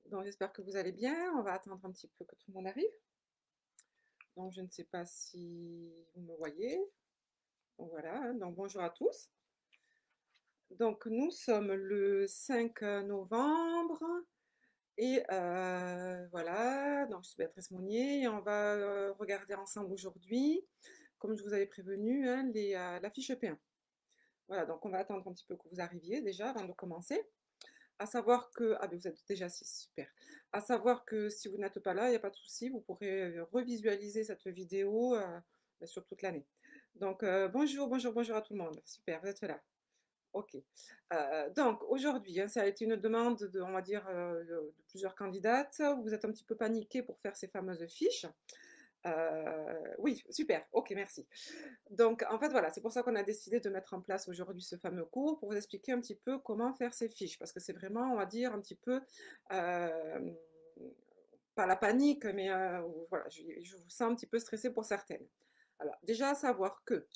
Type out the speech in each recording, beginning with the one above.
Donc j'espère que vous allez bien. On va attendre un petit peu que tout le monde arrive. Donc je ne sais pas si vous me voyez. Donc voilà, hein. Donc bonjour à tous. Donc nous sommes le 5 novembre et voilà, donc je suis Béatrice Monnier et on va regarder ensemble aujourd'hui, comme je vous avais prévenu, hein, la fiche EP1. Voilà, donc on va attendre un petit peu que vous arriviez déjà avant de commencer. À savoir que, ah ben vous êtes déjà assis, super. À savoir que si vous n'êtes pas là, il n'y a pas de souci, vous pourrez revisualiser cette vidéo ben, sur toute l'année. Donc bonjour, bonjour, bonjour à tout le monde. Super, vous êtes là. Ok. Donc aujourd'hui, hein, ça a été une demande de, on va dire, de plusieurs candidates. Vous êtes un petit peu paniqués pour faire ces fameuses fiches. Oui, super, ok, merci. Donc, en fait, voilà, c'est pour ça qu'on a décidé de mettre en place aujourd'hui ce fameux cours pour vous expliquer un petit peu comment faire ces fiches, parce que c'est vraiment, on va dire, un petit peu, euh, pas la panique, mais voilà, je vous sens un petit peu stressé pour certaines. Alors, déjà à savoir que,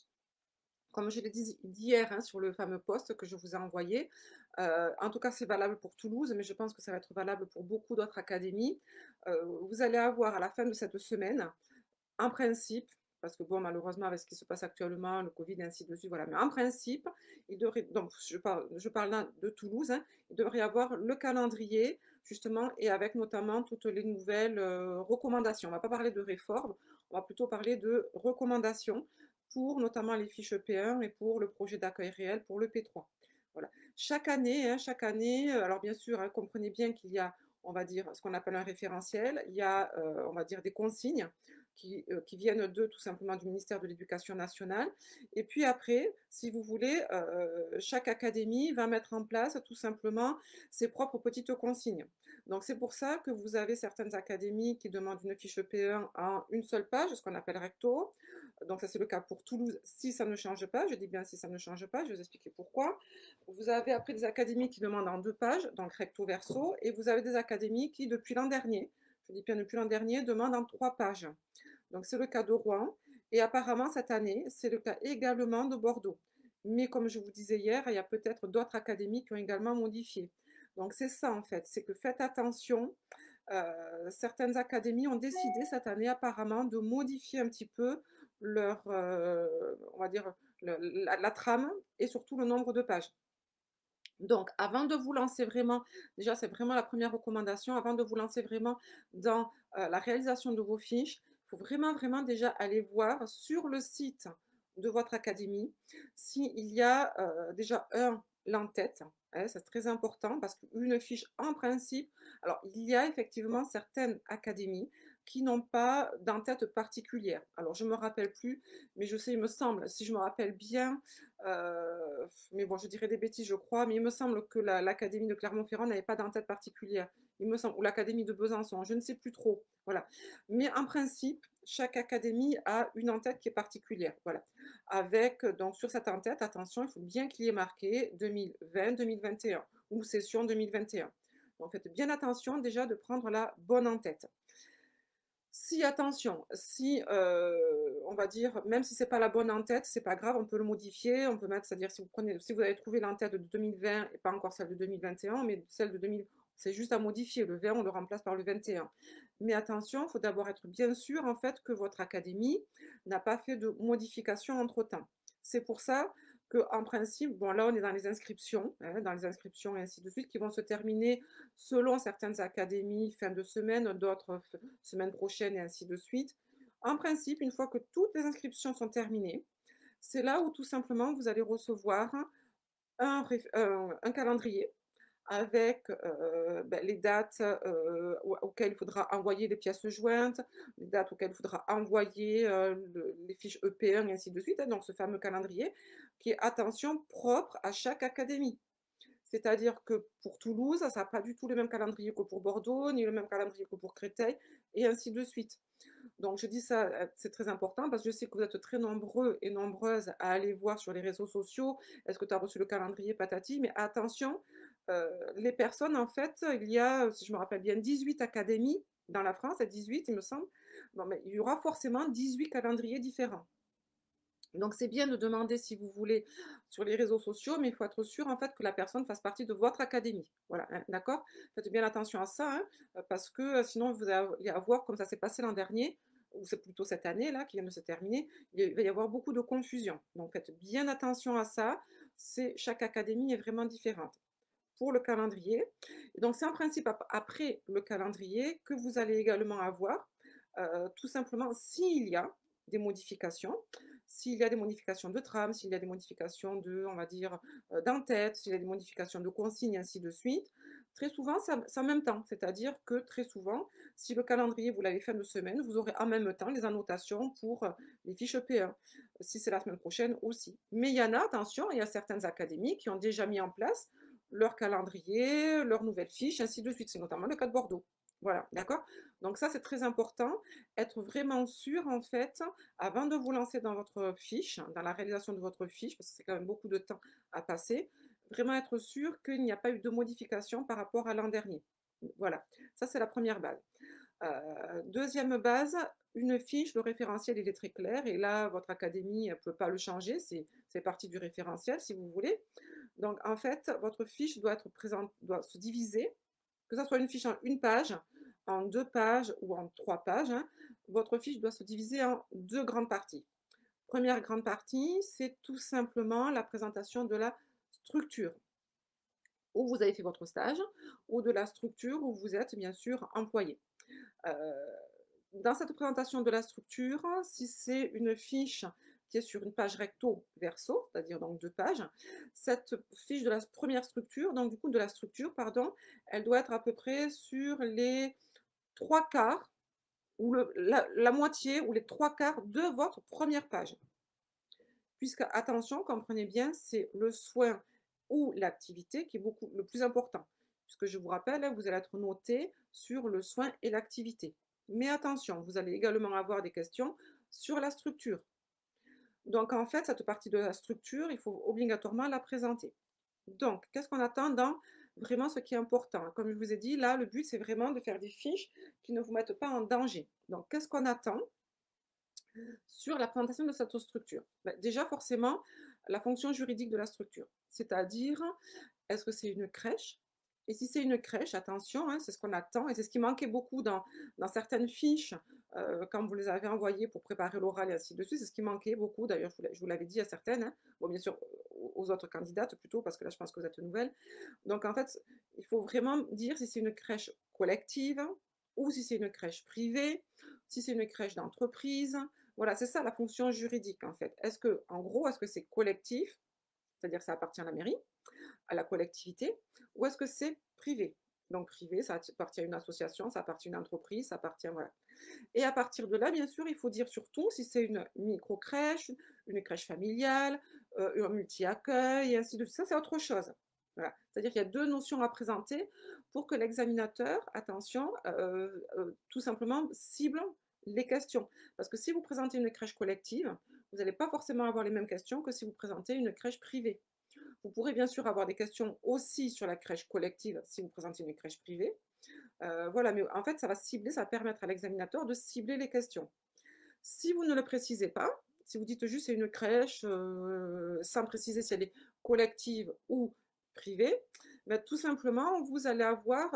comme je l'ai dit hier hein, sur le fameux post que je vous ai envoyé, en tout cas c'est valable pour Toulouse, mais je pense que ça va être valable pour beaucoup d'autres académies. Vous allez avoir à la fin de cette semaine en principe, parce que bon, malheureusement, avec ce qui se passe actuellement, le Covid et ainsi de suite, voilà. Mais en principe, il devrait, donc je parle là de Toulouse, hein, il devrait y avoir le calendrier, justement, et avec notamment toutes les nouvelles recommandations. On ne va pas parler de réforme, on va plutôt parler de recommandations pour notamment les fiches P1 et pour le projet d'accueil réel pour le P3. Voilà. Chaque année, alors bien sûr, hein, comprenez bien qu'il y a, on va dire, ce qu'on appelle un référentiel, il y a, on va dire, des consignes qui viennent d'eux, tout simplement du ministère de l'Éducation nationale. Et puis après, si vous voulez, chaque académie va mettre en place tout simplement ses propres petites consignes. Donc c'est pour ça que vous avez certaines académies qui demandent une fiche P1 en une seule page, ce qu'on appelle recto. Donc ça c'est le cas pour Toulouse si ça ne change pas. Je dis bien si ça ne change pas, je vais vous expliquer pourquoi. Vous avez après des académies qui demandent en deux pages, donc recto verso, et vous avez des académies qui depuis l'an dernier, je dis bien depuis l'an dernier, demandent en trois pages. Donc c'est le cas de Rouen. Et apparemment, cette année, c'est le cas également de Bordeaux. Mais comme je vous disais hier, il y a peut-être d'autres académies qui ont également modifié. Donc c'est ça en fait, c'est que faites attention. Certaines académies ont décidé cette année apparemment de modifier un petit peu leur, on va dire, la trame et surtout le nombre de pages. Donc, avant de vous lancer vraiment, déjà, c'est vraiment la première recommandation, avant de vous lancer vraiment dans la réalisation de vos fiches, il faut vraiment, vraiment déjà aller voir sur le site de votre académie s'il y a déjà l'en-tête, hein, c'est très important parce qu'une fiche en principe, alors il y a effectivement certaines académies qui n'ont pas d'en-tête particulière. Alors je ne me rappelle plus, mais je sais, il me semble, si je me rappelle bien, mais bon, je dirais des bêtises, je crois, mais il me semble que l'académie de Clermont-Ferrand n'avait pas d'en-tête particulière. Il me semble, ou l'académie de Besançon, je ne sais plus trop. Voilà. Mais en principe, chaque académie a une en-tête qui est particulière. Voilà. Avec, donc sur cette en-tête, attention, il faut bien qu'il y ait marqué 2020-2021 ou session 2021. Donc faites bien attention déjà de prendre la bonne en-tête. Si, attention, si, on va dire, même si c'est pas la bonne en-tête, c'est pas grave, on peut le modifier, on peut mettre, c'est-à-dire si vous prenez, si vous avez trouvé l'en-tête de 2020 et pas encore celle de 2021, mais celle de 2000, c'est juste à modifier. Le 20, on le remplace par le 21. Mais attention, il faut d'abord être bien sûr, en fait, que votre académie n'a pas fait de modification entre-temps. C'est pour ça qu'en principe, bon là on est dans les inscriptions, hein, dans les inscriptions et ainsi de suite, qui vont se terminer selon certaines académies fin de semaine, d'autres semaine prochaine et ainsi de suite. En principe, une fois que toutes les inscriptions sont terminées, c'est là où tout simplement vous allez recevoir un calendrier avec ben, les dates auxquelles il faudra envoyer les pièces jointes, les dates auxquelles il faudra envoyer les fiches EP1 et ainsi de suite. Hein, donc ce fameux calendrier qui est, attention, propre à chaque académie. C'est-à-dire que pour Toulouse, ça n'a pas du tout le même calendrier que pour Bordeaux, ni le même calendrier que pour Créteil, et ainsi de suite. Donc je dis ça, c'est très important parce que je sais que vous êtes très nombreux et nombreuses à aller voir sur les réseaux sociaux, est-ce que tu as reçu le calendrier patati, mais attention, les personnes, en fait, il y a, si je me rappelle bien, 18 académies dans la France, à 18 il me semble, bon, mais il y aura forcément 18 calendriers différents. Donc c'est bien de demander si vous voulez sur les réseaux sociaux, mais il faut être sûr en fait que la personne fasse partie de votre académie. Voilà, hein, d'accord? Faites bien attention à ça, hein, parce que, sinon vous allez avoir comme ça s'est passé l'an dernier, ou c'est plutôt cette année-là qui vient de se terminer, il va y avoir beaucoup de confusion. Donc faites bien attention à ça. Chaque académie est vraiment différente. Pour le calendrier, et donc c'est en principe après le calendrier que vous allez également avoir, tout simplement s'il y a des modifications, s'il y a des modifications de trame, s'il y a des modifications de, on va dire, d'en-tête, s'il y a des modifications de consignes, ainsi de suite. Très souvent, c'est en même temps, c'est-à-dire que très souvent, si le calendrier, vous l'avez fin de semaine, vous aurez en même temps les annotations pour les fiches EP1. Si c'est la semaine prochaine aussi. Mais il y en a, attention, il y a certaines académies qui ont déjà mis en place leur calendrier, leurs nouvelles fiches, ainsi de suite. C'est notamment le cas de Bordeaux. Voilà, d'accord? Donc ça, c'est très important, être vraiment sûr, en fait, avant de vous lancer dans votre fiche, dans la réalisation de votre fiche, parce que c'est quand même beaucoup de temps à passer, vraiment être sûr qu'il n'y a pas eu de modification par rapport à l'an dernier. Voilà, ça c'est la première base. Deuxième base, une fiche, le référentiel, il est très clair, et là, votre académie ne peut pas le changer, c'est partie du référentiel, si vous voulez. Donc, en fait, votre fiche doit être présente, doit se diviser, que ça soit une fiche en une page, en 2 pages ou en 3 pages, hein. Votre fiche doit se diviser en 2 grandes parties. Première grande partie, c'est tout simplement la présentation de la structure où vous avez fait votre stage, ou de la structure où vous êtes bien sûr employé. Euh, dans cette présentation de la structure, si c'est une fiche qui est sur une page recto verso, c'est-à-dire donc 2 pages, cette fiche de la première structure, donc du coup de la structure, pardon, elle doit être à peu près sur les 3 quarts, ou la moitié, ou les 3 quarts de votre première page. Puisque, attention, comprenez bien, c'est le soin ou l'activité qui est beaucoup le plus important. Puisque je vous rappelle, hein, vous allez être noté sur le soin et l'activité. Mais attention, vous allez également avoir des questions sur la structure. Donc en fait, cette partie de la structure, il faut obligatoirement la présenter. Donc, qu'est-ce qu'on attend dans vraiment ce qui est important? Comme je vous ai dit, là, le but, c'est vraiment de faire des fiches qui ne vous mettent pas en danger. Donc, qu'est-ce qu'on attend sur la présentation de cette structure? Déjà, forcément, la fonction juridique de la structure, c'est-à-dire, est-ce que c'est une crèche? Et si c'est une crèche, attention, hein, c'est ce qu'on attend, et c'est ce qui manquait beaucoup dans certaines fiches, quand vous les avez envoyées pour préparer l'oral et ainsi de suite, c'est ce qui manquait beaucoup, d'ailleurs je vous l'avais dit à certaines, hein. Bon, bien sûr, aux autres candidates plutôt, parce que là je pense que vous êtes nouvelles. Donc en fait, il faut vraiment dire si c'est une crèche collective, ou si c'est une crèche privée, si c'est une crèche d'entreprise. Voilà, c'est ça la fonction juridique en fait. En gros, est-ce que c'est collectif, c'est-à-dire que ça appartient à la mairie, à la collectivité, ou est-ce que c'est privé? Donc privé, ça appartient à une association, ça appartient à une entreprise, ça appartient, voilà. Et à partir de là, bien sûr, il faut dire surtout si c'est une micro-crèche, une crèche familiale, un multi-accueil, et ainsi de suite. Ça, c'est autre chose. Voilà. C'est-à-dire qu'il y a 2 notions à présenter pour que l'examinateur, attention, tout simplement cible les questions. Parce que si vous présentez une crèche collective, vous n'allez pas forcément avoir les mêmes questions que si vous présentez une crèche privée. Vous pourrez bien sûr avoir des questions aussi sur la crèche collective si vous présentez une crèche privée. Voilà, mais en fait, ça va cibler, ça va permettre à l'examinateur de cibler les questions. Si vous ne le précisez pas, si vous dites juste c'est une crèche, sans préciser si elle est collective ou privée, ben, tout simplement, vous allez avoir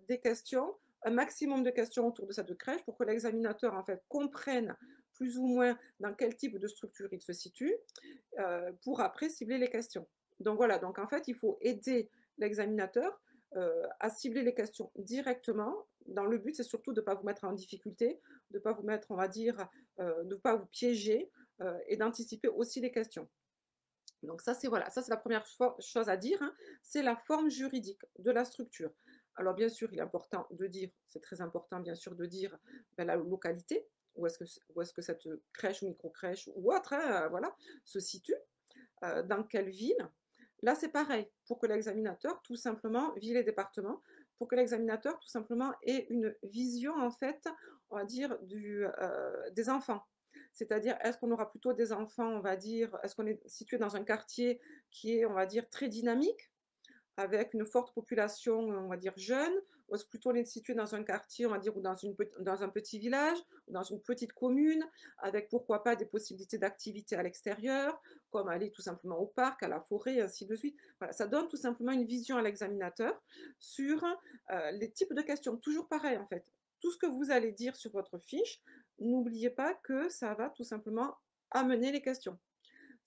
des questions, un maximum de questions autour de cette crèche pour que l'examinateur en fait comprenne plus ou moins dans quel type de structure il se situe, pour après cibler les questions. Donc voilà, donc en fait, il faut aider l'examinateur à cibler les questions directement. Dans le but, c'est surtout de ne pas vous mettre en difficulté, de ne pas vous mettre, on va dire, de ne pas vous piéger, et d'anticiper aussi les questions. Donc ça, c'est voilà, ça c'est la première chose à dire, hein, c'est la forme juridique de la structure. Alors bien sûr, il est important de dire, c'est très important bien sûr de dire ben, la localité, où est-ce que cette crèche ou micro-crèche ou autre, hein, voilà, se situe, dans quelle ville. Là, c'est pareil, pour que l'examinateur, tout simplement, ville et département, pour que l'examinateur, tout simplement, ait une vision, en fait, on va dire, des enfants. C'est-à-dire, est-ce qu'on aura plutôt des enfants, on va dire, est-ce qu'on est situé dans un quartier qui est, on va dire, très dynamique, avec une forte population, on va dire, jeune, ou est-ce plutôt on est situé dans un quartier, on va dire, ou dans un petit village, ou dans une petite commune, avec pourquoi pas des possibilités d'activités à l'extérieur, comme aller tout simplement au parc, à la forêt, et ainsi de suite. Voilà, ça donne tout simplement une vision à l'examinateur sur les types de questions. Toujours pareil, en fait. Tout ce que vous allez dire sur votre fiche, n'oubliez pas que ça va tout simplement amener les questions.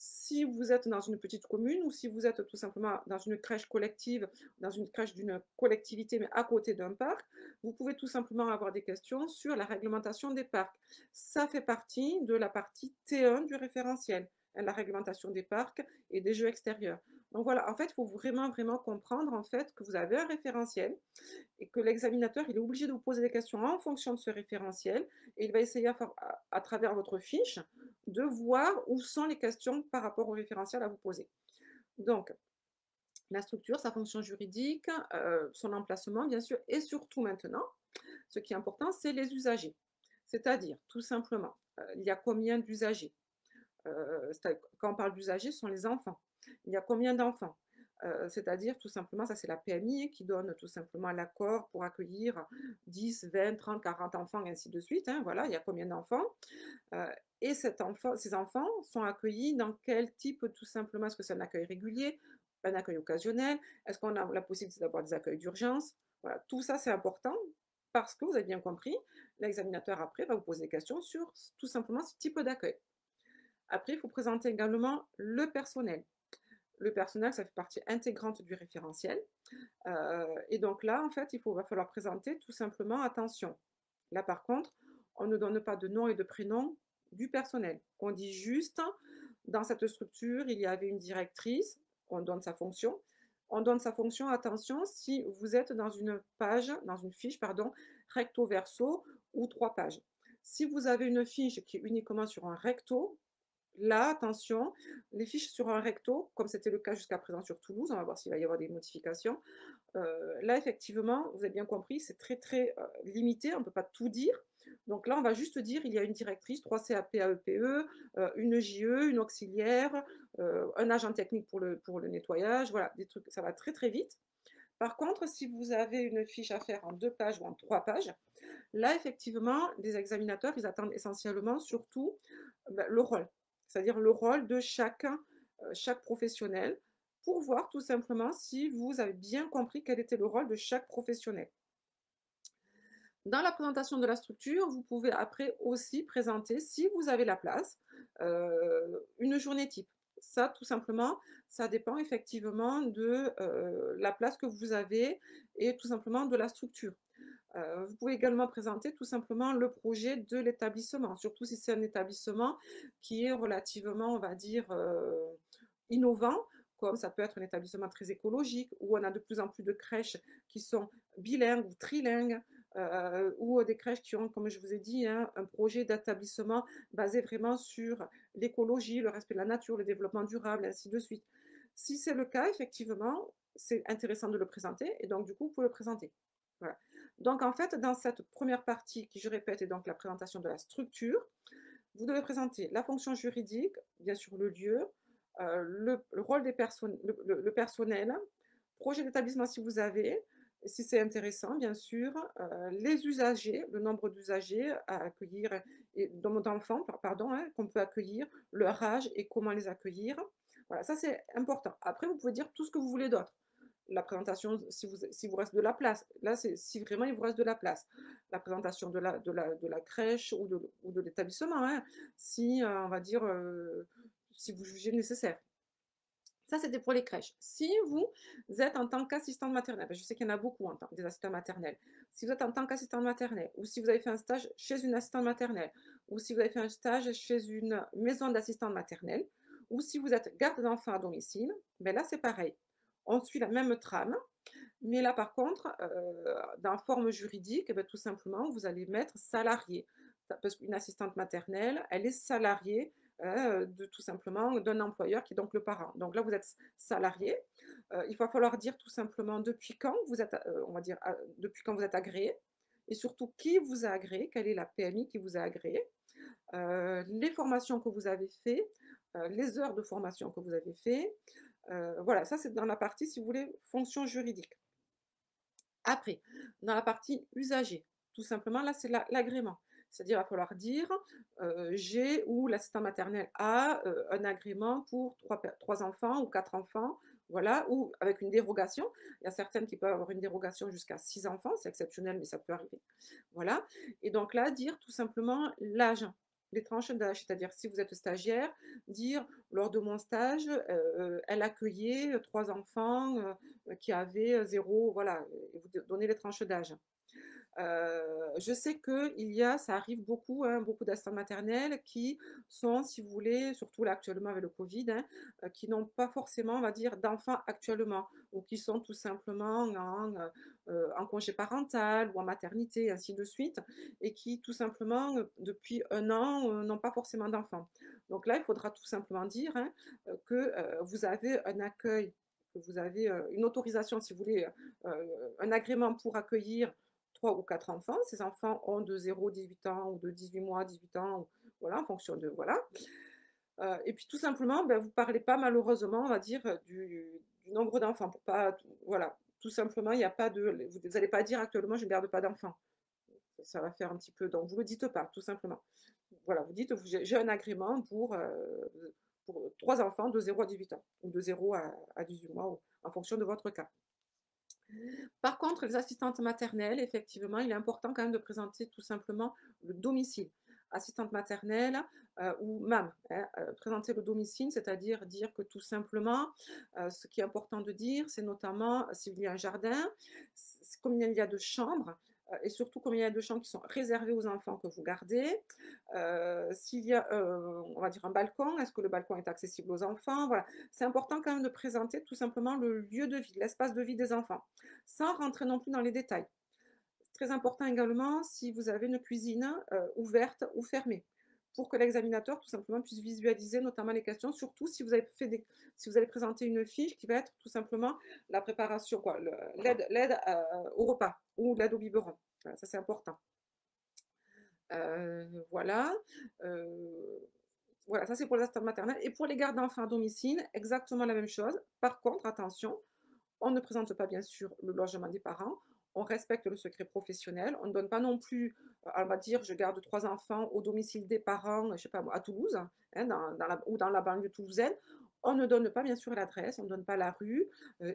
Si vous êtes dans une petite commune ou si vous êtes tout simplement dans une crèche collective, dans une crèche d'une collectivité, mais à côté d'un parc, vous pouvez tout simplement avoir des questions sur la réglementation des parcs. Ça fait partie de la partie T1 du référentiel, hein, la réglementation des parcs et des jeux extérieurs. Donc voilà, en fait, il faut vraiment, vraiment comprendre en fait que vous avez un référentiel et que l'examinateur, il est obligé de vous poser des questions en fonction de ce référentiel et il va essayer à travers votre fiche de voir où sont les questions par rapport au référentiel à vous poser. Donc, la structure, sa fonction juridique, son emplacement, bien sûr, et surtout maintenant, ce qui est important, c'est les usagers. C'est-à-dire, tout simplement, il y a combien d'usagers? Quand on parle d'usagers, ce sont les enfants. Il y a combien d'enfants? C'est-à-dire tout simplement, ça c'est la PMI qui donne tout simplement l'accord pour accueillir 10, 20, 30, 40 enfants, et ainsi de suite, hein, voilà, il y a combien d'enfants? Heu et ces enfants sont accueillis dans quel type tout simplement? Est-ce que c'est un accueil régulier? Un accueil occasionnel? Est-ce qu'on a la possibilité d'avoir des accueils d'urgence? Voilà, tout ça c'est important parce que vous avez bien compris, l'examinateur après va vous poser des questions sur tout simplement ce type d'accueil. Après, il faut présenter également le personnel. Le personnel, ça fait partie intégrante du référentiel. Et donc là, en fait, va falloir présenter tout simplement, attention, là par contre, on ne donne pas de nom et de prénom du personnel. On dit juste, dans cette structure, il y avait une directrice, on donne sa fonction. On donne sa fonction, attention, si vous êtes dans une page, dans une fiche, pardon, recto verso ou 3 pages. Si vous avez une fiche qui est uniquement sur un recto, là, attention, les fiches sur un recto, comme c'était le cas jusqu'à présent sur Toulouse, on va voir s'il va y avoir des modifications. Là, effectivement, vous avez bien compris, c'est très, très, limité, on ne peut pas tout dire. Donc là, on va juste dire: «Il y a une directrice, 3 CAP AEPE, une JE, une auxiliaire, un agent technique pour le nettoyage», voilà, des trucs, ça va très, très vite. Par contre, si vous avez une fiche à faire en 2 pages ou en 3 pages, là, effectivement, les examinateurs, ils attendent essentiellement surtout, bah, le rôle. C'est-à-dire le rôle de chacun, chaque professionnel, pour voir tout simplement si vous avez bien compris quel était le rôle de chaque professionnel. Dans la présentation de la structure, vous pouvez après aussi présenter, si vous avez la place, une journée type. Ça, tout simplement, ça dépend effectivement de, la place que vous avez et tout simplement de la structure. Vous pouvez également présenter tout simplement le projet de l'établissement, surtout si c'est un établissement qui est relativement, on va dire, innovant, comme ça peut être un établissement très écologique, où on a de plus en plus de crèches qui sont bilingues ou trilingues, ou des crèches qui ont, comme je vous ai dit, hein, un projet d'établissement basé vraiment sur l'écologie, le respect de la nature, le développement durable, ainsi de suite. Si c'est le cas, effectivement, c'est intéressant de le présenter et donc du coup, vous pouvez le présenter. Voilà. Donc en fait, dans cette première partie qui, je répète, est donc la présentation de la structure, vous devez présenter la fonction juridique, bien sûr le lieu, le rôle des personnes, le personnel, projet d'établissement si vous avez, si c'est intéressant bien sûr, les usagers, le nombre d'usagers à accueillir et d'enfants, pardon, hein, qu'on peut accueillir, leur âge et comment les accueillir. Voilà, ça c'est important. Après, vous pouvez dire tout ce que vous voulez d'autre. La présentation, si vous reste de la place. Là, c'est si vraiment il vous reste de la place. La présentation de la crèche ou de l'établissement, hein, si, on va dire, si vous jugez nécessaire. Ça, c'était pour les crèches. Si vous êtes en tant qu'assistante maternelle, je sais qu'il y en a beaucoup en tant des assistants maternels. Si vous êtes en tant qu'assistante maternelle, ou si vous avez fait un stage chez une assistante maternelle, ou si vous avez fait un stage chez une maison d'assistante maternelle, ou si vous êtes garde d'enfants à domicile, ben là, c'est pareil. On suit la même trame, mais là, par contre, dans la forme juridique, eh ben, tout simplement, vous allez mettre salarié. Parce qu'une assistante maternelle, elle est salariée de tout simplement d'un employeur qui est donc le parent. Donc là, vous êtes salarié. Il va falloir dire tout simplement depuis quand vous êtes, on va dire, depuis quand vous êtes agréé, et surtout qui vous a agréé, quelle est la PMI qui vous a agréé, les formations que vous avez fait, les heures de formation que vous avez fait. Voilà, ça c'est dans la partie, si vous voulez, fonction juridique. Après, dans la partie usager, tout simplement, là, c'est l'agrément. C'est-à-dire, il va falloir dire, j'ai ou l'assistant maternel a, un agrément pour 3 enfants ou 4 enfants, voilà, ou avec une dérogation. Il y a certaines qui peuvent avoir une dérogation jusqu'à 6 enfants, c'est exceptionnel, mais ça peut arriver. Voilà, et donc là, dire tout simplement l'âge, les tranches d'âge. C'est-à-dire si vous êtes stagiaire, dire: «Lors de mon stage, elle accueillait, 3 enfants, qui avaient, 0», voilà, et vous donnez les tranches d'âge. Je sais qu'il y a ça arrive beaucoup, hein, beaucoup d'assistants maternels qui sont, si vous voulez, surtout là actuellement avec le Covid, hein, qui n'ont pas forcément, on va dire, d'enfants actuellement ou qui sont tout simplement en congé parental ou en maternité, ainsi de suite, et qui tout simplement, depuis 1 an, n'ont pas forcément d'enfants. Donc là, il faudra tout simplement dire, hein, que, vous avez un accueil, que vous avez, une autorisation, si vous voulez, un agrément pour accueillir 3 ou 4 enfants. Ces enfants ont de 0 à 18 ans ou de 18 mois à 18 ans, ou voilà, en fonction de voilà. Et puis tout simplement, ben, vous parlez pas malheureusement, on va dire, du nombre d'enfants pour pas voilà, tout simplement, il y a pas de vous allez pas dire: «Actuellement, je ne garde pas d'enfants». Ça va faire un petit peu donc vous le dites pas, tout simplement. Voilà, vous dites: «J'ai un agrément pour 3 enfants de 0 à 18 ans ou de 0 à 18 mois, ou en fonction de votre cas». Par contre, les assistantes maternelles, effectivement, il est important quand même de présenter tout simplement le domicile. Assistante maternelle, ou MAM, hein, présenter le domicile, c'est-à-dire dire que tout simplement, ce qui est important de dire, c'est notamment s'il y a un jardin, combien il y a de chambres, et surtout combien il y a de chambres qui sont réservées aux enfants que vous gardez. S'il y a, on va dire un balcon, est-ce que le balcon est accessible aux enfants? Voilà, c'est important quand même de présenter tout simplement le lieu de vie, l'espace de vie des enfants, sans rentrer non plus dans les détails. Très important également, si vous avez une cuisine, ouverte ou fermée, pour que l'examinateur tout simplement puisse visualiser notamment les questions, surtout si vous avez fait des si vous allez présenter une fiche qui va être tout simplement la préparation quoi, l'aide, au repas ou l'aide au biberon. Voilà, ça c'est important. Voilà, heu, voilà, ça c'est pour les assistantes maternelles, et pour les gardes d'enfants à domicile, exactement la même chose. Par contre, attention, on ne présente pas bien sûr le logement des parents, on respecte le secret professionnel, on ne donne pas non plus, on va dire: «Je garde 3 enfants au domicile des parents», je sais pas moi, à Toulouse, hein, dans la banlieue toulousaine. On ne donne pas bien sûr l'adresse, on ne donne pas la rue,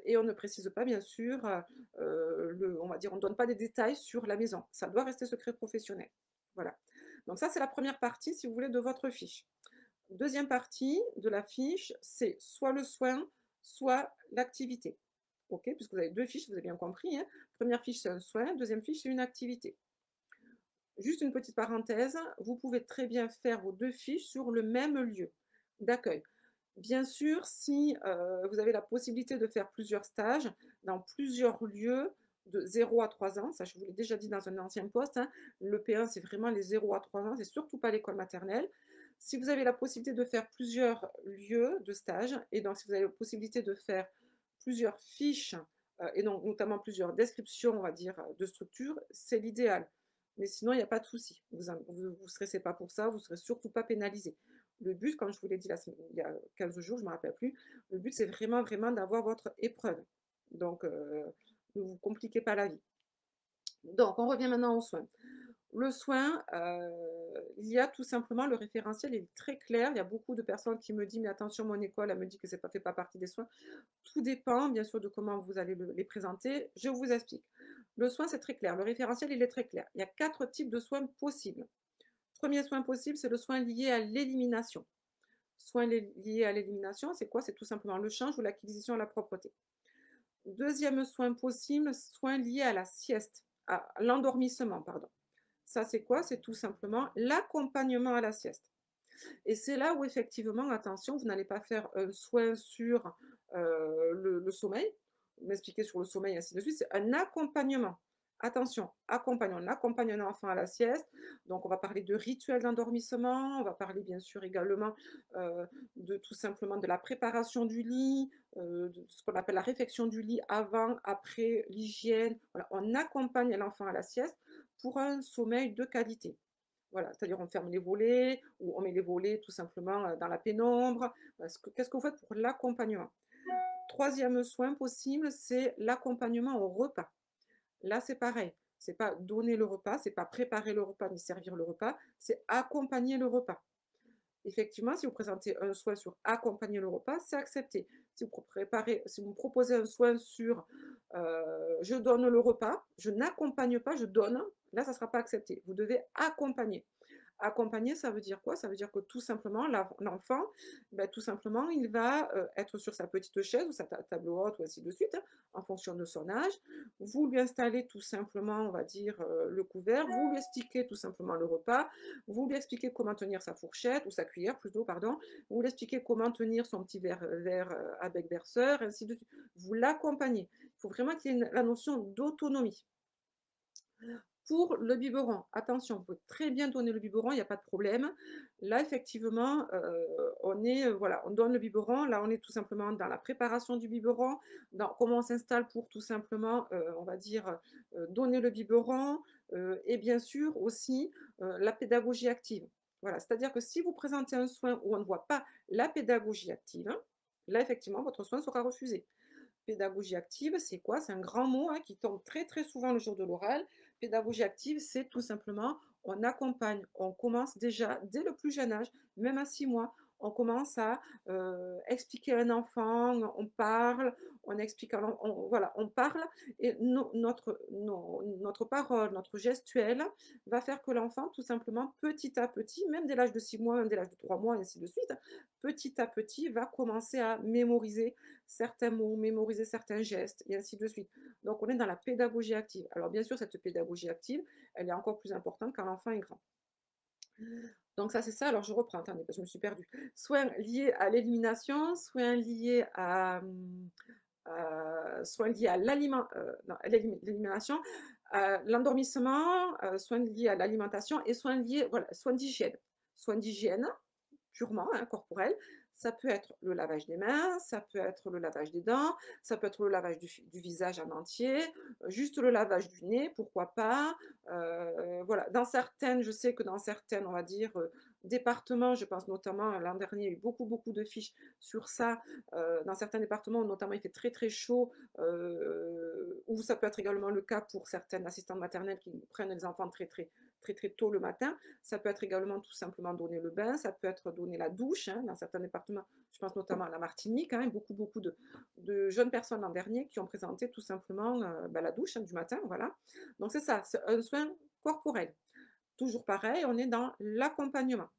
et on ne précise pas bien sûr, on va dire, on ne donne pas des détails sur la maison. Ça doit rester secret professionnel. Voilà. Donc ça, c'est la première partie, si vous voulez, de votre fiche. Deuxième partie de la fiche, c'est soit le soin, soit l'activité. OK? Puisque vous avez 2 fiches, vous avez bien compris, hein. 1re fiche, c'est un soin, deuxième fiche, c'est une activité. Juste une petite parenthèse, vous pouvez très bien faire vos 2 fiches sur le même lieu d'accueil. Bien sûr, si, vous avez la possibilité de faire plusieurs stages dans plusieurs lieux de 0 à 3 ans, ça je vous l'ai déjà dit dans un ancien poste, hein, le P1 c'est vraiment les 0 à 3 ans, c'est surtout pas l'école maternelle. Si vous avez la possibilité de faire plusieurs lieux de stage, et donc si vous avez la possibilité de faire plusieurs fiches, et donc notamment plusieurs descriptions, on va dire, de structures, c'est l'idéal. Mais sinon, il y a pas de souci. Vous stressez pas pour ça, vous serez surtout pas pénalisé. Le but, comme je vous l'ai dit il y a 15 jours, je ne me rappelle plus, le but c'est vraiment, vraiment d'avoir votre épreuve. Donc, ne vous compliquez pas la vie. Donc on revient maintenant aux soins. Le soin, il y a tout simplement le référentiel est très clair. Il y a beaucoup de personnes qui me disent: «Mais attention, mon école, elle me dit que c'est pas fait pas partie des soins». Tout dépend bien sûr de comment vous allez les présenter. Je vous explique. Le soin, c'est très clair. Le référentiel, il est très clair. Il y a 4 types de soins possibles. Premier soin possible, c'est le soin lié à l'élimination. Soin lié à l'élimination, c'est quoi? C'est tout simplement le change ou l'acquisition à la propreté. Deuxième soin possible, soin lié à la sieste, à l'endormissement, pardon. Ça, c'est quoi? C'est tout simplement l'accompagnement à la sieste. Et c'est là où effectivement, attention, vous n'allez pas faire un soin sur, le sommeil, m'expliquer sur le sommeil, ainsi de suite, c'est un accompagnement. Attention, accompagnons, on accompagne un enfant à la sieste, donc on va parler de rituels d'endormissement, on va parler bien sûr également, de tout simplement de la préparation du lit, de ce qu'on appelle la réfection du lit avant, après, l'hygiène. Voilà, on accompagne l'enfant à la sieste pour un sommeil de qualité. Voilà, c'est-à-dire on ferme les volets ou on met les volets tout simplement, dans la pénombre. Qu'est-ce que vous faites pour l'accompagnement? Troisième soin possible, c'est l'accompagnement au repas. Là, c'est pareil. C'est pas donner le repas, c'est pas préparer le repas ni servir le repas, c'est accompagner le repas. Effectivement, si vous présentez un soin sur accompagner le repas, c'est accepté. Si vous me proposez un soin sur je donne le repas, je n'accompagne pas, je donne, là, ça ne sera pas accepté. Vous devez accompagner. Accompagner, ça veut dire quoi? Ça veut dire que tout simplement, l'enfant, ben, tout simplement, il va être sur sa petite chaise ou sa table haute ou ainsi de suite, hein, en fonction de son âge. Vous lui installez tout simplement, on va dire, le couvert, vous lui expliquez tout simplement le repas, vous lui expliquez comment tenir sa fourchette ou sa cuillère plutôt, pardon, vous lui expliquez comment tenir son petit verre à bec berceur, ainsi de suite. Vous l'accompagnez. Il faut vraiment qu'il y ait la notion d'autonomie. Pour le biberon, attention, vous pouvez très bien donner le biberon, il y a pas de problème. Là, effectivement, on est, voilà, on donne le biberon. Là, on est tout simplement dans la préparation du biberon, dans comment on s'installe pour tout simplement, on va dire, donner le biberon, et bien sûr aussi, la pédagogie active. Voilà, c'est-à-dire que si vous présentez un soin où on ne voit pas la pédagogie active, là, effectivement, votre soin sera refusé. Pédagogie active, c'est quoi? C'est un grand mot, hein, qui tombe très, très souvent le jour de l'oral. Pédagogie active, c'est tout simplement, on accompagne, on commence déjà dès le plus jeune âge, même à 6 mois, on commence à expliquer à un enfant, on parle, on explique, voilà, on parle et notre parole, notre gestuelle va faire que l'enfant, tout simplement, petit à petit, même dès l'âge de 6 mois, même dès l'âge de 3 mois, et ainsi de suite, petit à petit, va commencer à mémoriser certains mots, mémoriser certains gestes, et ainsi de suite. Donc, on est dans la pédagogie active. Alors, bien sûr, cette pédagogie active, elle est encore plus importante quand l'enfant est grand. Donc, ça, c'est ça. Alors, je reprends, attendez, parce que je me suis perdue. Soins liés à l'élimination, soins liés à l'élimination, l'endormissement, soins liés à l'alimentation et soins liés, voilà, soins d'hygiène. Soins d'hygiène, purement, hein, corporel. Ça peut être le lavage des mains, ça peut être le lavage des dents, ça peut être le lavage du visage en entier, juste le lavage du nez, pourquoi pas. Voilà. Je sais que dans certaines, on va dire, départements, je pense notamment l'an dernier, il y a eu beaucoup, beaucoup de fiches sur ça. Dans certains départements, notamment, il fait très, très chaud, ou ça peut être également le cas pour certaines assistantes maternelles qui prennent les enfants très, très, très, très tôt le matin. Ça peut être également tout simplement donner le bain, ça peut être donner la douche, hein, dans certains départements. Je pense notamment à la Martinique, hein, beaucoup, beaucoup de jeunes personnes l'an dernier qui ont présenté tout simplement la douche, hein, du matin. Voilà. Donc c'est ça, c'est un soin corporel. Toujours pareil, on est dans l'accompagnement.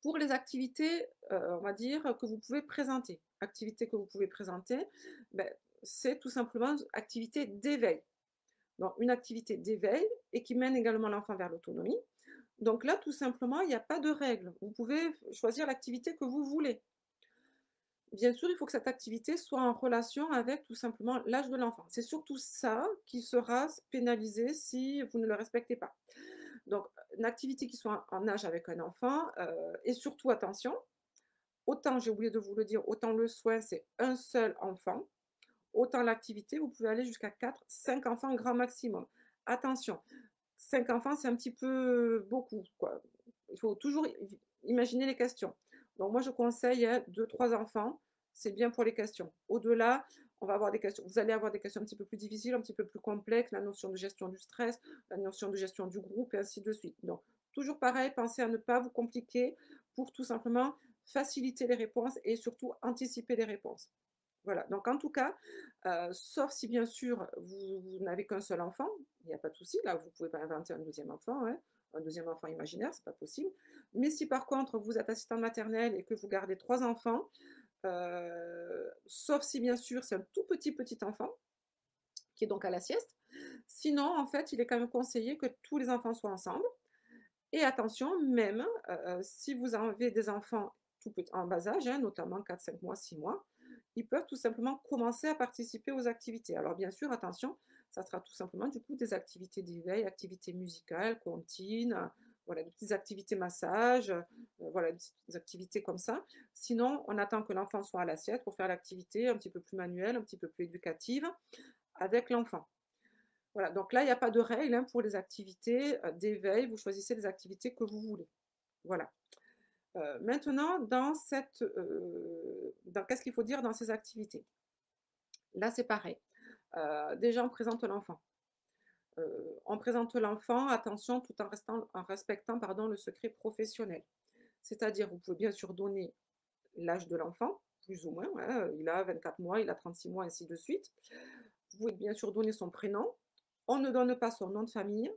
Pour les activités, on va dire, que vous pouvez présenter. Activités que vous pouvez présenter, ben, c'est tout simplement activité d'éveil. Donc une activité d'éveil et qui mène également l'enfant vers l'autonomie. Donc là, tout simplement, il n'y a pas de règle. Vous pouvez choisir l'activité que vous voulez. Bien sûr, il faut que cette activité soit en relation avec tout simplement l'âge de l'enfant. C'est surtout ça qui sera pénalisé si vous ne le respectez pas. Donc, une activité qui soit en âge avec un enfant, et surtout attention, autant, j'ai oublié de vous le dire, autant le soin, c'est un seul enfant, autant l'activité, vous pouvez aller jusqu'à 4, 5 enfants grand maximum. Attention, 5 enfants, c'est un petit peu beaucoup, quoi. Il faut toujours imaginer les questions. Donc moi, je conseille, hein, 2-3 enfants, c'est bien pour les questions. Au-delà, on va avoir des questions, vous allez avoir des questions un petit peu plus difficiles, un petit peu plus complexes, la notion de gestion du stress, la notion de gestion du groupe, et ainsi de suite. Donc, toujours pareil, pensez à ne pas vous compliquer pour tout simplement faciliter les réponses et surtout anticiper les réponses. Voilà, donc en tout cas, sauf si bien sûr vous n'avez qu'un seul enfant, il n'y a pas de souci, là vous ne pouvez pas inventer un deuxième enfant, hein, un deuxième enfant imaginaire, c'est pas possible. Mais si par contre vous êtes assistant maternelle et que vous gardez 3 enfants, sauf si bien sûr c'est un tout petit enfant, qui est donc à la sieste. Sinon, en fait, il est quand même conseillé que tous les enfants soient ensemble. Et attention, même si vous avez des enfants en bas âge, hein, notamment 4, 5 mois, 6 mois, ils peuvent tout simplement commencer à participer aux activités. Alors bien sûr, attention, ça sera tout simplement du coup des activités d'éveil, activités musicales, comptines, voilà, des petites activités massage, voilà, des petites activités comme ça. Sinon, on attend que l'enfant soit à l'assiette pour faire l'activité un petit peu plus manuelle, un petit peu plus éducative avec l'enfant. Voilà, donc là, il n'y a pas de règle, hein, pour les activités d'éveil. Vous choisissez les activités que vous voulez. Voilà. Maintenant, qu'est-ce qu'il faut dire dans ces activités? Là, c'est pareil. Déjà, on présente l'enfant. On présente l'enfant, attention, tout en respectant, pardon, le secret professionnel. C'est-à-dire, vous pouvez bien sûr donner l'âge de l'enfant, plus ou moins, hein, il a 24 mois, il a 36 mois, ainsi de suite. Vous pouvez bien sûr donner son prénom. On ne donne pas son nom de famille.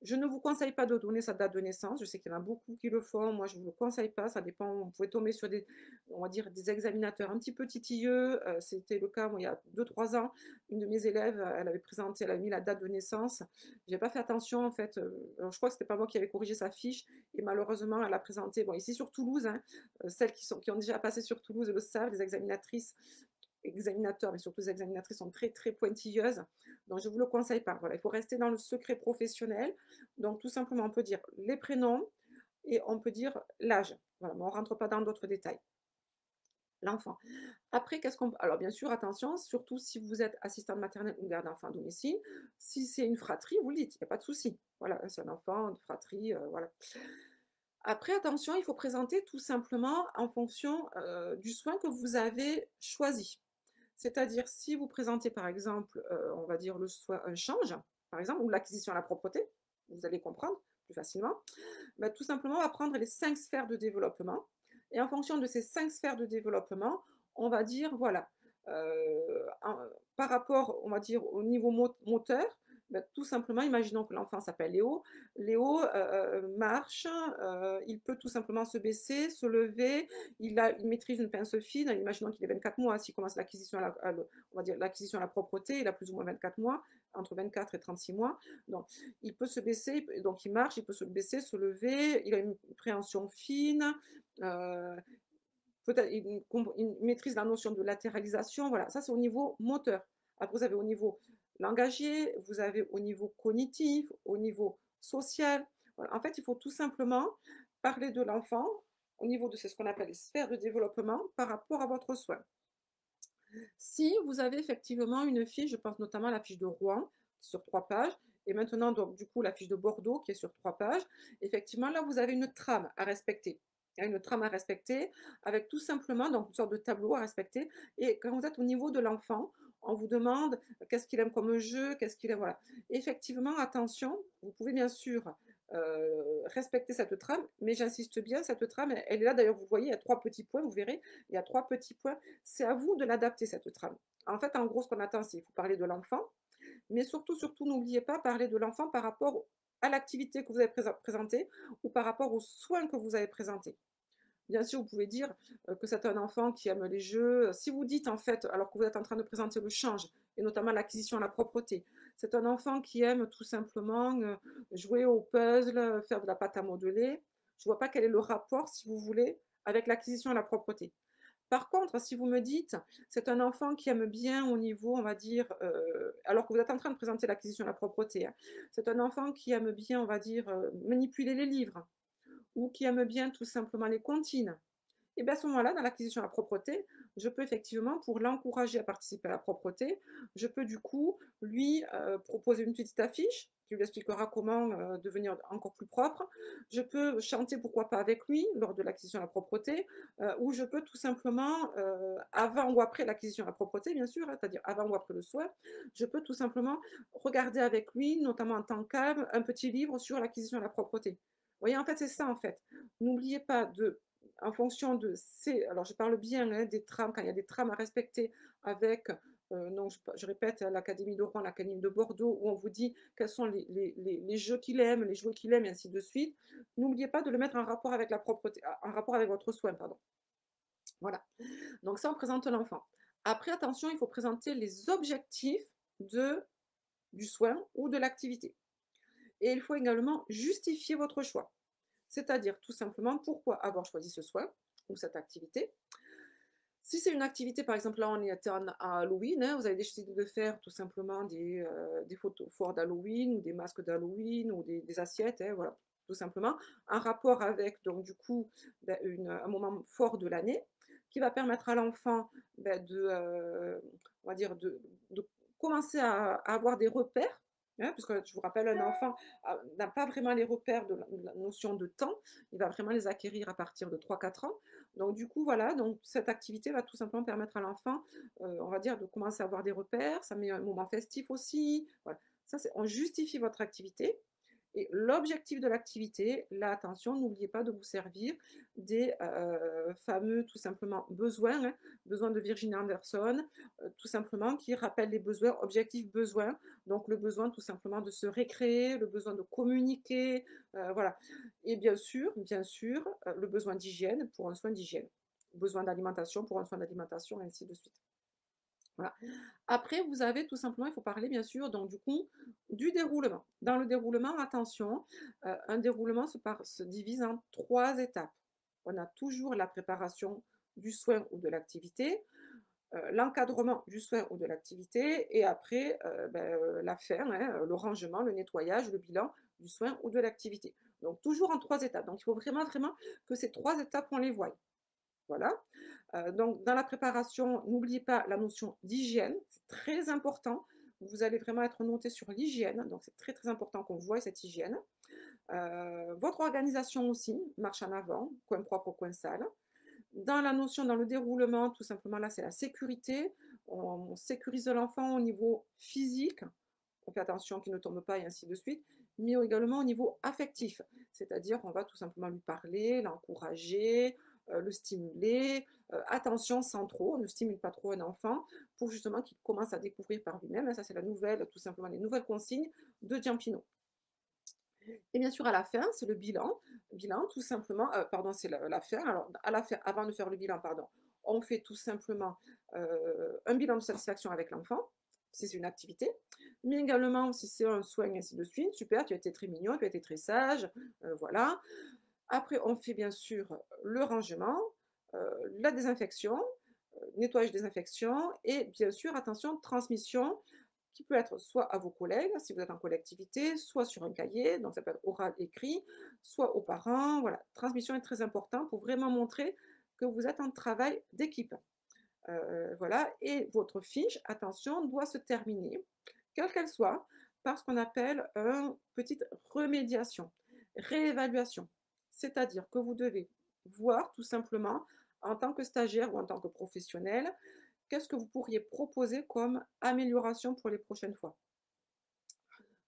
Je ne vous conseille pas de donner sa date de naissance. Je sais qu'il y en a beaucoup qui le font. Moi, je ne vous le conseille pas. Ça dépend. Vous pouvez tomber sur des, on va dire, des examinateurs un petit peu titilleux. C'était le cas, moi, il y a 2, 3 ans. Une de mes élèves, elle avait présenté, elle avait mis la date de naissance. J'ai pas fait attention, en fait. Alors, je crois que c'était pas moi qui avais corrigé sa fiche. Et malheureusement, elle a présenté, bon, ici sur Toulouse, hein, celles qui ont déjà passé sur Toulouse le savent, les examinatrices, examinateurs, mais surtout les examinatrices sont très, très pointilleuses. Donc, je ne vous le conseille pas. Voilà, il faut rester dans le secret professionnel. Donc, tout simplement, on peut dire les prénoms et on peut dire l'âge. Voilà, mais on ne rentre pas dans d'autres détails. L'enfant. Après, qu'est-ce qu'on. Alors, bien sûr, attention, surtout si vous êtes assistante maternelle ou garde d'enfant à domicile, si c'est une fratrie, vous le dites, il n'y a pas de souci. Voilà, c'est un enfant, une fratrie, voilà. Après, attention, il faut présenter tout simplement en fonction du soin que vous avez choisi. C'est-à-dire, si vous présentez, par exemple, on va dire le soin un change, par exemple, ou l'acquisition à la propreté, vous allez comprendre plus facilement. Bah, tout simplement, on va prendre les 5 sphères de développement et en fonction de ces 5 sphères de développement, on va dire, voilà, en par rapport, on va dire, au niveau moteur, bah, tout simplement, imaginons que l'enfant s'appelle Léo. Léo, marche, il peut tout simplement se baisser, se lever, il maîtrise une pince fine, imaginons qu'il ait 24 mois, s'il commence l'acquisition on va dire l'acquisition à la propreté, il a plus ou moins 24 mois, entre 24 et 36 mois. Donc, il peut se baisser, donc il marche, il peut se baisser, se lever, il a une préhension fine, euh, peut-être il maîtrise la notion de latéralisation, voilà, ça c'est au niveau moteur. Après, vous avez au niveau langagier, vous avez au niveau cognitif, au niveau social. Voilà. En fait, il faut tout simplement parler de l'enfant au niveau de ce qu'on appelle les sphères de développement par rapport à votre soin. Si vous avez effectivement une fiche, je pense notamment à la fiche de Rouen, sur 3 pages, et maintenant, donc, du coup, la fiche de Bordeaux, qui est sur 3 pages, effectivement, là, vous avez une trame à respecter. Il y a une trame à respecter, avec tout simplement donc, une sorte de tableau à respecter. Et quand vous êtes au niveau de l'enfant, on vous demande qu'est-ce qu'il aime comme jeu, qu'est-ce qu'il aime, voilà. Effectivement, attention, vous pouvez bien sûr respecter cette trame, mais j'insiste bien, cette trame, elle est là, d'ailleurs, vous voyez, il y a 3 petits points, vous verrez, il y a 3 petits points, c'est à vous de l'adapter, cette trame. En fait, en gros, ce qu'on attend, c'est il faut parler de l'enfant, mais surtout, surtout, n'oubliez pas parler de l'enfant par rapport à l'activité que vous avez présentée ou par rapport aux soins que vous avez présentés. Bien sûr, vous pouvez dire que c'est un enfant qui aime les jeux. Si vous dites, en fait, alors que vous êtes en train de présenter le change, et notamment l'acquisition à la propreté, c'est un enfant qui aime tout simplement jouer au puzzle, faire de la pâte à modeler. Je ne vois pas quel est le rapport, si vous voulez, avec l'acquisition à la propreté. Par contre, si vous me dites, c'est un enfant qui aime bien au niveau, on va dire, alors que vous êtes en train de présenter l'acquisition à la propreté, hein, c'est un enfant qui aime bien, on va dire, manipuler les livres, ou qui aime bien tout simplement les comptines. Et bien à ce moment-là, dans l'acquisition à la propreté, je peux effectivement, pour l'encourager à participer à la propreté, je peux du coup lui proposer une petite affiche qui lui expliquera comment devenir encore plus propre. Je peux chanter, pourquoi pas avec lui, lors de l'acquisition à la propreté, ou je peux tout simplement, avant ou après l'acquisition à la propreté, bien sûr, hein, c'est-à-dire avant ou après le soin, je peux tout simplement regarder avec lui, notamment en temps calme, un petit livre sur l'acquisition à la propreté. Vous voyez, en fait, c'est ça, en fait. N'oubliez pas de en fonction de ces, alors je parle bien hein, des trames, quand il y a des trames à respecter avec, non, je répète, hein, l'Académie de Rouen, l'Académie de Bordeaux, où on vous dit quels sont les jeux qu'il aime, les jouets qu'il aime, et ainsi de suite. N'oubliez pas de le mettre en rapport avec la propreté, en rapport avec votre soin, pardon. Voilà. Donc ça, on présente l'enfant. Après, attention, il faut présenter les objectifs de, du soin ou de l'activité. Et il faut également justifier votre choix. C'est-à-dire tout simplement pourquoi avoir choisi ce soin ou cette activité. Si c'est une activité, par exemple, là on était à Halloween, hein, vous avez décidé de faire tout simplement des photos forts d'Halloween ou des masques d'Halloween ou des assiettes, hein, voilà, tout simplement, un rapport avec donc du coup ben, un moment fort de l'année qui va permettre à l'enfant ben, on va dire de commencer à avoir des repères Hein, parce que je vous rappelle, un enfant n'a pas vraiment les repères de la notion de temps. Il va vraiment les acquérir à partir de 3 4 ans. Donc du coup, voilà, donc cette activité va tout simplement permettre à l'enfant, on va dire, de commencer à avoir des repères. Ça met un moment festif aussi. Voilà. Ça, c'est on justifie votre activité et l'objectif de l'activité, là, attention, n'oubliez pas de vous servir des, fameux, tout simplement, besoins, hein, besoins de Virginia Anderson, tout simplement, qui rappellent les besoins, objectifs besoins. Donc le besoin tout simplement de se récréer, le besoin de communiquer, voilà. Et bien sûr, le besoin d'hygiène pour un soin d'hygiène. Besoin d'alimentation pour un soin d'alimentation, et ainsi de suite. Voilà. Après, vous avez tout simplement, il faut parler bien sûr, donc du coup, du déroulement. Dans le déroulement, attention, un déroulement se divise en 3 étapes. On a toujours la préparation du soin ou de l'activité, l'encadrement du soin ou de l'activité et après, la fin, hein, le rangement, le nettoyage, le bilan du soin ou de l'activité. Donc toujours en 3 étapes. Donc il faut vraiment, vraiment que ces 3 étapes, on les voie. Voilà. Donc dans la préparation, n'oubliez pas la notion d'hygiène, c'est très important. Vous allez vraiment être noté sur l'hygiène, donc c'est très, très important qu'on voie cette hygiène. Votre organisation aussi marche en avant, coin propre, coin sale. Dans la notion, dans le déroulement, tout simplement, là, c'est la sécurité. On sécurise l'enfant au niveau physique, on fait attention qu'il ne tombe pas et ainsi de suite, mais également au niveau affectif. C'est-à-dire qu'on va tout simplement lui parler, l'encourager, le stimuler. Attention sans trop, on ne stimule pas trop un enfant pour justement qu'il commence à découvrir par lui-même. Ça, c'est la nouvelle, tout simplement, les nouvelles consignes de Giampino. Et bien sûr, à la fin, c'est le bilan. Bilan, tout simplement, pardon, c'est la fin. Alors, à la fin, avant de faire le bilan, pardon, on fait tout simplement un bilan de satisfaction avec l'enfant, si c'est une activité, mais également si c'est un soin, et ainsi de suite. Super, tu as été très mignon, tu as été très sage, voilà. Après, on fait bien sûr le rangement, la désinfection, nettoyage, désinfection, et bien sûr, attention, transmission qui peut être soit à vos collègues, si vous êtes en collectivité, soit sur un cahier, donc ça peut être oral, écrit, soit aux parents. Voilà, transmission est très important pour vraiment montrer que vous êtes en travail d'équipe. Voilà, et votre fiche, attention, doit se terminer, quelle qu'elle soit, par ce qu'on appelle une petite remédiation, réévaluation. C'est-à-dire que vous devez voir tout simplement, en tant que stagiaire ou en tant que professionnel, qu'est-ce que vous pourriez proposer comme amélioration pour les prochaines fois.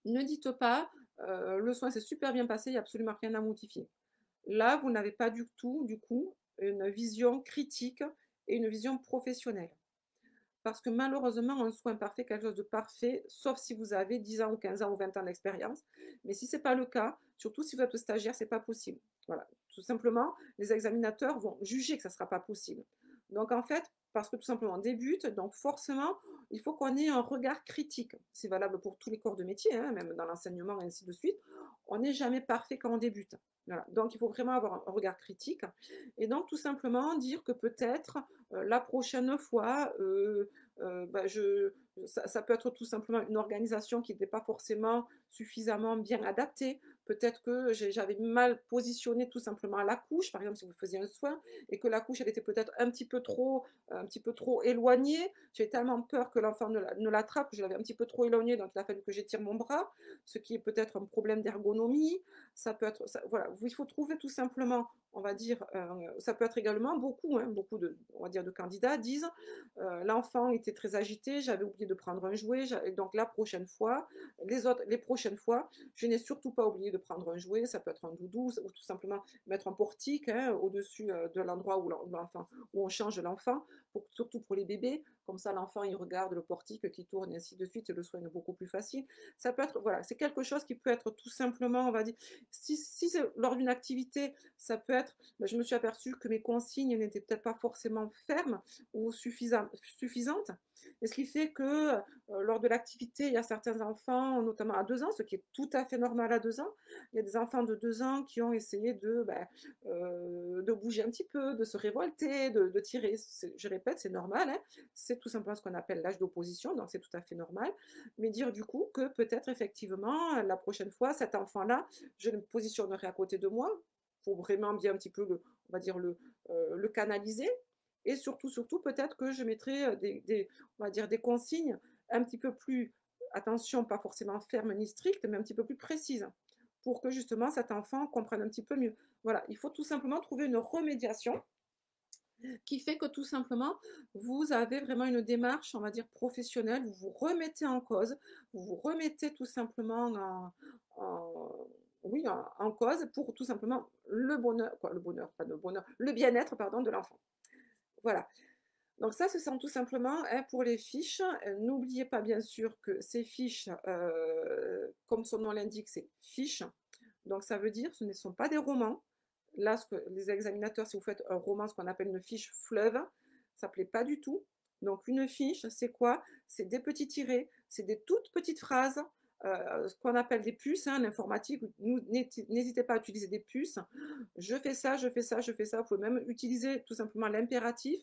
Ne dites pas, le soin s'est super bien passé, il n'y a absolument rien à modifier. Là, vous n'avez pas du tout, du coup, une vision critique et une vision professionnelle. Parce que malheureusement, un soin parfait, quelque chose de parfait, sauf si vous avez 10 ans ou 15 ans ou 20 ans d'expérience. Mais si ce n'est pas le cas, surtout si vous êtes stagiaire, c'est pas possible. Voilà. Tout simplement, les examinateurs vont juger que ça ne sera pas possible. Donc en fait, parce que tout simplement on débute, donc forcément, il faut qu'on ait un regard critique. C'est valable pour tous les corps de métier, hein, même dans l'enseignement et ainsi de suite. On n'est jamais parfait quand on débute. Voilà. Donc il faut vraiment avoir un regard critique. Et donc tout simplement dire que peut-être la prochaine fois, bah, ça peut être tout simplement une organisation qui n'était pas forcément suffisamment bien adaptée. Peut-être que j'avais mal positionné tout simplement la couche, par exemple si vous faisiez un soin, et que la couche elle était peut-être un petit peu trop éloignée. J'ai tellement peur que l'enfant ne l'attrape, que je l'avais un petit peu trop éloignée, donc il a fallu que j'étire mon bras, ce qui est peut-être un problème d'ergonomie. Ça peut être, voilà, il faut trouver tout simplement, on va dire, ça peut être également beaucoup, hein, beaucoup de, on va dire, de candidats disent l'enfant était très agité, j'avais oublié de prendre un jouet, donc la prochaine fois, les prochaines fois, je n'ai surtout pas oublié de prendre un jouet, ça peut être un doudou ou tout simplement mettre un portique, hein, au-dessus de l'endroit où l'enfant, où on change l'enfant, surtout pour les bébés, comme ça l'enfant il regarde le portique qui tourne et ainsi de suite, et le soin est beaucoup plus facile. Ça peut être, voilà, c'est quelque chose qui peut être tout simplement, on va dire, si c'est lors d'une activité, ça peut être, ben, je me suis aperçue que mes consignes n'étaient peut-être pas forcément fermes, ou suffisante. Et ce qui fait que lors de l'activité, il y a certains enfants, notamment à 2 ans, ce qui est tout à fait normal à 2 ans, il y a des enfants de 2 ans qui ont essayé de bouger un petit peu, de se révolter, de tirer. Je répète, c'est normal, hein. C'est tout simplement ce qu'on appelle l'âge d'opposition, donc c'est tout à fait normal. Mais dire du coup que peut-être effectivement, la prochaine fois, cet enfant-là, je le positionnerai à côté de moi pour vraiment bien un petit peu, on va dire, le canaliser, et surtout, surtout, peut-être que je mettrai on va dire des consignes un petit peu plus attention, pas forcément ferme ni stricte, mais un petit peu plus précise, pour que justement cet enfant comprenne un petit peu mieux. Voilà, il faut tout simplement trouver une remédiation qui fait que tout simplement, vous avez vraiment une démarche, on va dire, professionnelle, vous vous remettez en cause, vous vous remettez tout simplement oui, en cause pour tout simplement le bonheur, quoi, le bonheur, pas le bonheur, le bien-être, pardon, de l'enfant. Voilà. Donc ça, ce sont tout simplement, hein, pour les fiches. N'oubliez pas bien sûr que ces fiches, comme son nom l'indique, c'est fiches. Donc ça veut dire, ce ne sont pas des romans. Là, ce que les examinateurs, si vous faites un roman, ce qu'on appelle une fiche fleuve, ça ne plaît pas du tout. Donc une fiche, c'est quoi? C'est des petits tirets, c'est des toutes petites phrases, ce qu'on appelle des puces, hein, l'informatique. N'hésitez pas à utiliser des puces. Je fais ça, je fais ça, je fais ça. Vous pouvez même utiliser tout simplement l'impératif,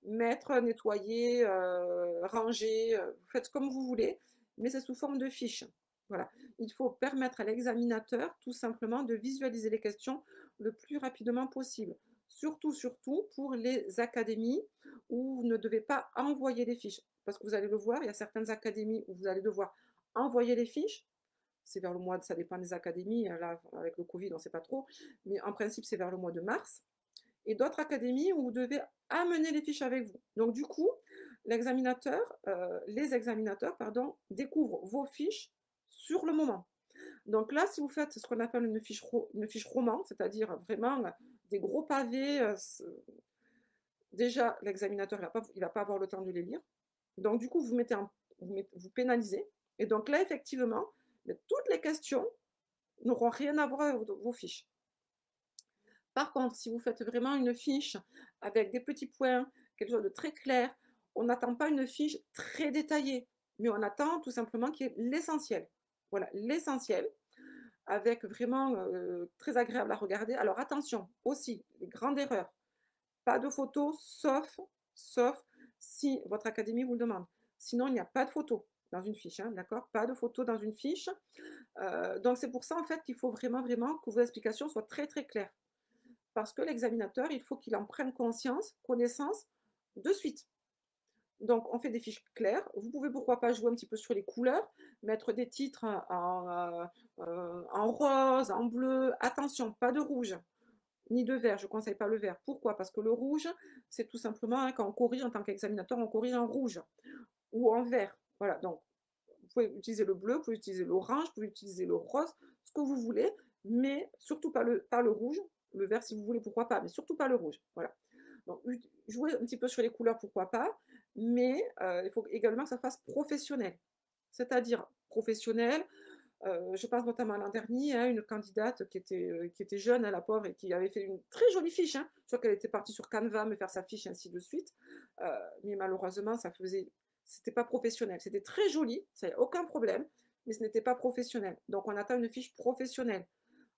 mettre, nettoyer, ranger, vous faites comme vous voulez, mais c'est sous forme de fiche. Voilà. Il faut permettre à l'examinateur tout simplement de visualiser les questions le plus rapidement possible. Surtout, surtout pour les académies où vous ne devez pas envoyer les fiches. Parce que vous allez le voir, il y a certaines académies où vous allez devoir envoyer les fiches. C'est vers le mois, ça dépend des académies, hein, là avec le Covid on ne sait pas trop, mais en principe c'est vers le mois de mars. Et d'autres académies où vous devez amener les fiches avec vous. Donc du coup, les examinateurs, pardon, découvrent vos fiches sur le moment. Donc là, si vous faites ce qu'on appelle une fiche roman, c'est-à-dire vraiment des gros pavés, déjà l'examinateur il va pas avoir le temps de les lire. Donc du coup, vous pénalisez. Et donc là, effectivement, toutes les questions n'auront rien à voir avec vos fiches. Par contre, si vous faites vraiment une fiche avec des petits points, quelque chose de très clair, on n'attend pas une fiche très détaillée, mais on attend tout simplement qu'il y ait l'essentiel. Voilà, l'essentiel, avec vraiment très agréable à regarder. Alors attention, aussi, les grandes erreurs, pas de photos, sauf si votre académie vous le demande. Sinon, il n'y a pas de photo dans une fiche, hein, d'accord? Pas de photo dans une fiche. Donc c'est pour ça en fait qu'il faut vraiment, vraiment que vos explications soient très, très claires. Parce que l'examinateur, il faut qu'il en prenne connaissance de suite. Donc, on fait des fiches claires. Vous pouvez pourquoi pas jouer un petit peu sur les couleurs, mettre des titres en rose, en bleu. Attention, pas de rouge, ni de vert. Je ne conseille pas le vert. Pourquoi? Parce que le rouge, c'est tout simplement, hein, quand on corrige en tant qu'examinateur, on corrige en rouge ou en vert. Voilà, donc vous pouvez utiliser le bleu, vous pouvez utiliser l'orange, vous pouvez utiliser le rose, ce que vous voulez, mais surtout pas le rouge. Le vert, si vous voulez, pourquoi pas, mais surtout pas le rouge. Voilà. Donc, jouer un petit peu sur les couleurs, pourquoi pas, mais il faut également que ça fasse professionnel. C'est-à-dire professionnel, je pense notamment à l'an dernier, hein, une candidate qui était jeune, hein, la pauvre, et qui avait fait une très jolie fiche. Hein. Je crois qu'elle était partie sur Canva me faire sa fiche, ainsi de suite. Mais malheureusement, c'était pas professionnel. C'était très joli, ça n'y a aucun problème, mais ce n'était pas professionnel. Donc, on attend une fiche professionnelle.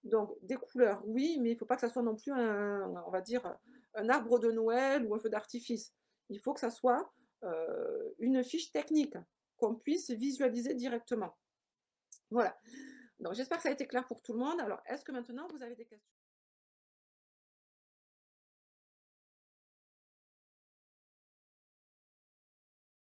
Donc, des couleurs, oui, mais il ne faut pas que ça soit non plus on va dire, un arbre de Noël ou un feu d'artifice. Il faut que ça soit une fiche technique, qu'on puisse visualiser directement. Voilà. Donc, j'espère que ça a été clair pour tout le monde. Alors, est-ce que maintenant vous avez des questions?